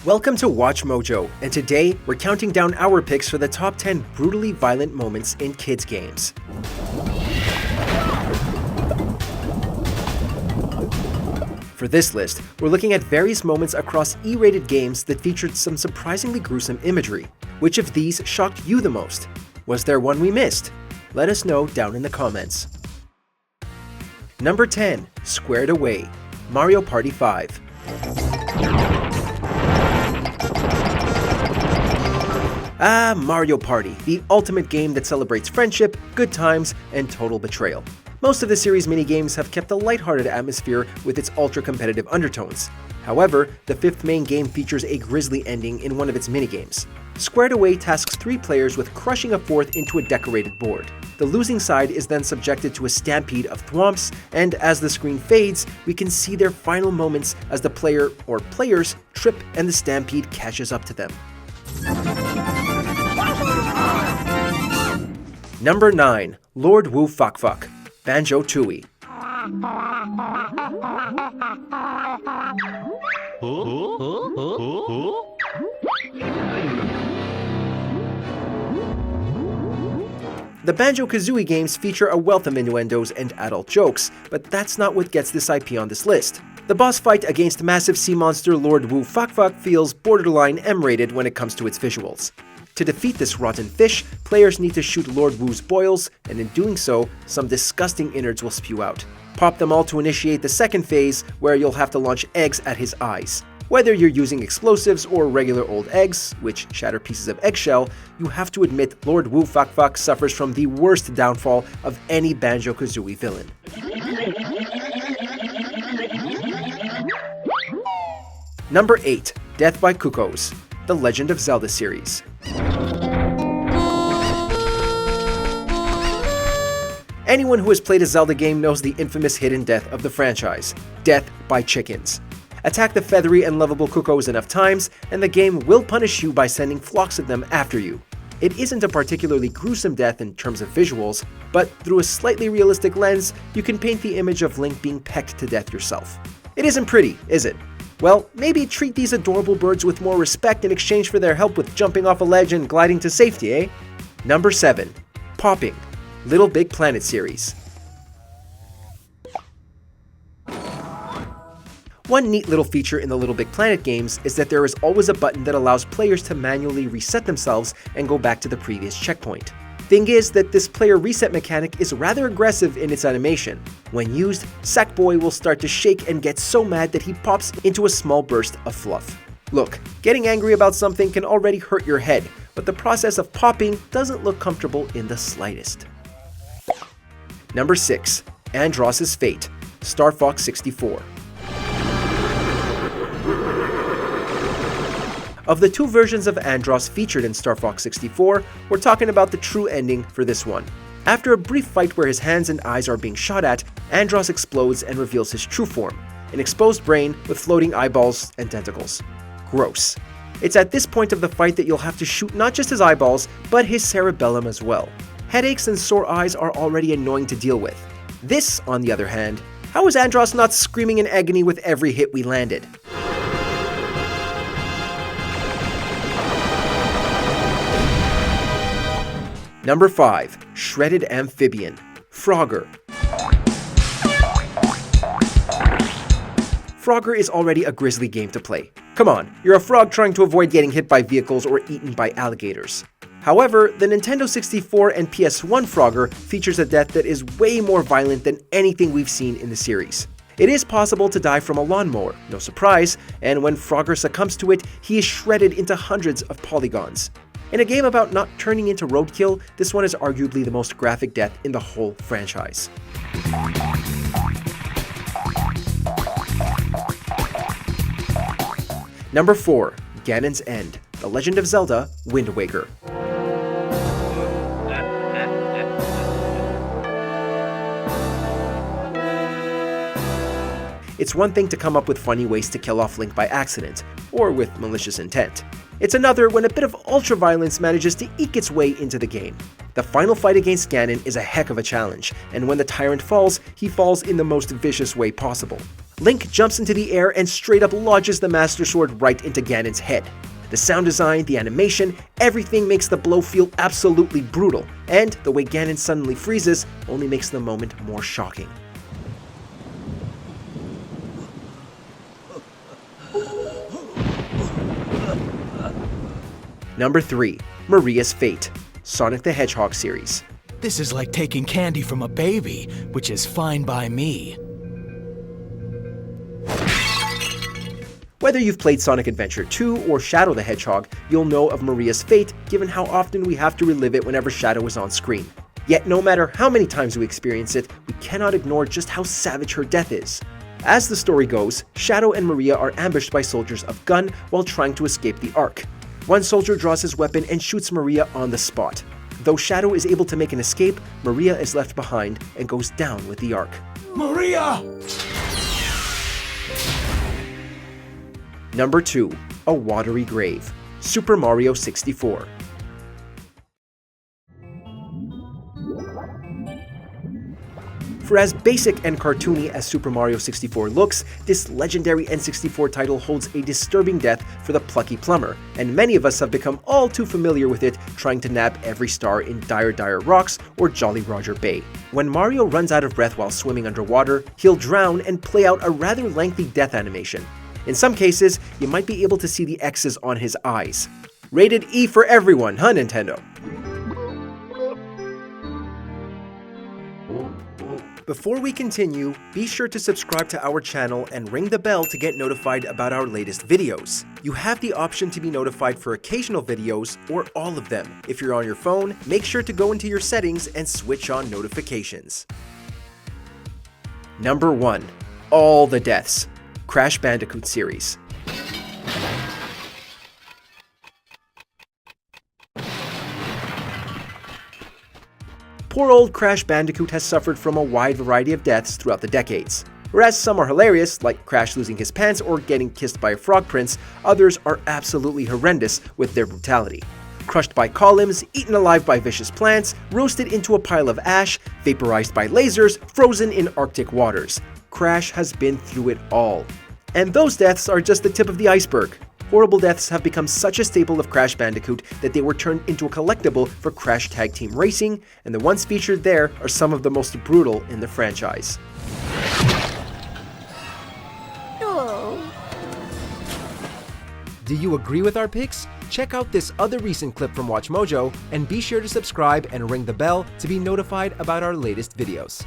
Welcome to Watch Mojo, and today we're counting down our picks for the top 10 brutally violent moments in kids' games. For this list, we're looking at various moments across E-rated games that featured some surprisingly gruesome imagery. Which of these shocked you the most? Was there one we missed? Let us know down in the comments. Number 10. Squared Away, Mario Party 5. Mario Party, the ultimate game that celebrates friendship, good times, and total betrayal. Most of the series minigames have kept a lighthearted atmosphere with its ultra-competitive undertones. However, the fifth main game features a grisly ending in one of its minigames. Squared Away tasks 3 players with crushing a fourth into a decorated board. The losing side is then subjected to a stampede of thwomps, and as the screen fades, we can see their final moments as the player or players trip and the stampede catches up to them. Number 9. Lord Woo Fak Fak, Banjo-Tooie. The Banjo-Kazooie games feature a wealth of innuendos and adult jokes, but that's not what gets this IP on this list. The boss fight against massive sea monster Lord Woo Fak Fak feels borderline M-rated when it comes to its visuals. To defeat this rotten fish, players need to shoot Lord Woo's boils, and in doing so, some disgusting innards will spew out. Pop them all to initiate the second phase, where you'll have to launch eggs at his eyes. Whether you're using explosives or regular old eggs, which shatter pieces of eggshell, you have to admit Lord Woo Fak Fak suffers from the worst downfall of any Banjo-Kazooie villain. Number 8. Death by Cuckoos, The Legend of Zelda series. Anyone who has played a Zelda game knows the infamous hidden death of the franchise, death by chickens. Attack the feathery and lovable Cuckoos enough times, and the game will punish you by sending flocks of them after you. It isn't a particularly gruesome death in terms of visuals, but through a slightly realistic lens, you can paint the image of Link being pecked to death yourself. It isn't pretty, is it? Well, maybe treat these adorable birds with more respect in exchange for their help with jumping off a ledge and gliding to safety, eh? Number 7. Popping, Little Big Planet series. One neat little feature in the Little Big Planet games is that there is always a button that allows players to manually reset themselves and go back to the previous checkpoint. Thing is that this player reset mechanic is rather aggressive in its animation. When used, Sackboy will start to shake and get so mad that he pops into a small burst of fluff. Look, getting angry about something can already hurt your head, but the process of popping doesn't look comfortable in the slightest. Number 6. Andross's Fate, Star Fox 64. Of the 2 versions of Andross featured in Star Fox 64, we're talking about the true ending for this one. After a brief fight where his hands and eyes are being shot at, Andross explodes and reveals his true form, an exposed brain with floating eyeballs and tentacles. Gross. It's at this point of the fight that you'll have to shoot not just his eyeballs, but his cerebellum as well. Headaches and sore eyes are already annoying to deal with. This, on the other hand, how is Andross not screaming in agony with every hit we landed? Number 5. Shredded Amphibian, Frogger. Frogger is already a grisly game to play. Come on, you're a frog trying to avoid getting hit by vehicles or eaten by alligators. However, the Nintendo 64 and PS1 Frogger features a death that is way more violent than anything we've seen in the series. It is possible to die from a lawnmower, no surprise, and when Frogger succumbs to it, he is shredded into hundreds of polygons. In a game about not turning into roadkill, this one is arguably the most graphic death in the whole franchise. Number 4. Ganon's End, The Legend of Zelda, Wind Waker. It's one thing to come up with funny ways to kill off Link by accident, or with malicious intent. It's another when a bit of ultra-violence manages to eke its way into the game. The final fight against Ganon is a heck of a challenge, and when the tyrant falls, he falls in the most vicious way possible. Link jumps into the air and straight up lodges the Master Sword right into Ganon's head. The sound design, the animation, everything makes the blow feel absolutely brutal, and the way Ganon suddenly freezes only makes the moment more shocking. Number 3. Maria's Fate, Sonic the Hedgehog series. This is like taking candy from a baby, which is fine by me. Whether you've played Sonic Adventure 2 or Shadow the Hedgehog, you'll know of Maria's fate given how often we have to relive it whenever Shadow is on screen. Yet no matter how many times we experience it, we cannot ignore just how savage her death is. As the story goes, Shadow and Maria are ambushed by soldiers of Gun while trying to escape the Ark. One soldier draws his weapon and shoots Maria on the spot. Though Shadow is able to make an escape, Maria is left behind and goes down with the Ark. Maria! Number 2. A Watery Grave, Super Mario 64. For as basic and cartoony as Super Mario 64 looks, this legendary N64 title holds a disturbing death for the plucky plumber, and many of us have become all too familiar with it trying to nab every star in Dire Dire Rocks or Jolly Roger Bay. When Mario runs out of breath while swimming underwater, he'll drown and play out a rather lengthy death animation. In some cases, you might be able to see the X's on his eyes. Rated E for everyone, huh, Nintendo? Before we continue, be sure to subscribe to our channel and ring the bell to get notified about our latest videos. You have the option to be notified for occasional videos or all of them. If you're on your phone, make sure to go into your settings and switch on notifications. Number 1. All the Deaths, Crash Bandicoot series. Poor old Crash Bandicoot has suffered from a wide variety of deaths throughout the decades. Whereas some are hilarious, like Crash losing his pants or getting kissed by a frog prince, others are absolutely horrendous with their brutality. Crushed by columns, eaten alive by vicious plants, roasted into a pile of ash, vaporized by lasers, frozen in Arctic waters. Crash has been through it all. And those deaths are just the tip of the iceberg. Horrible deaths have become such a staple of Crash Bandicoot that they were turned into a collectible for Crash Tag Team Racing, and the ones featured there are some of the most brutal in the franchise. Oh. Do you agree with our picks? Check out this other recent clip from WatchMojo, and be sure to subscribe and ring the bell to be notified about our latest videos.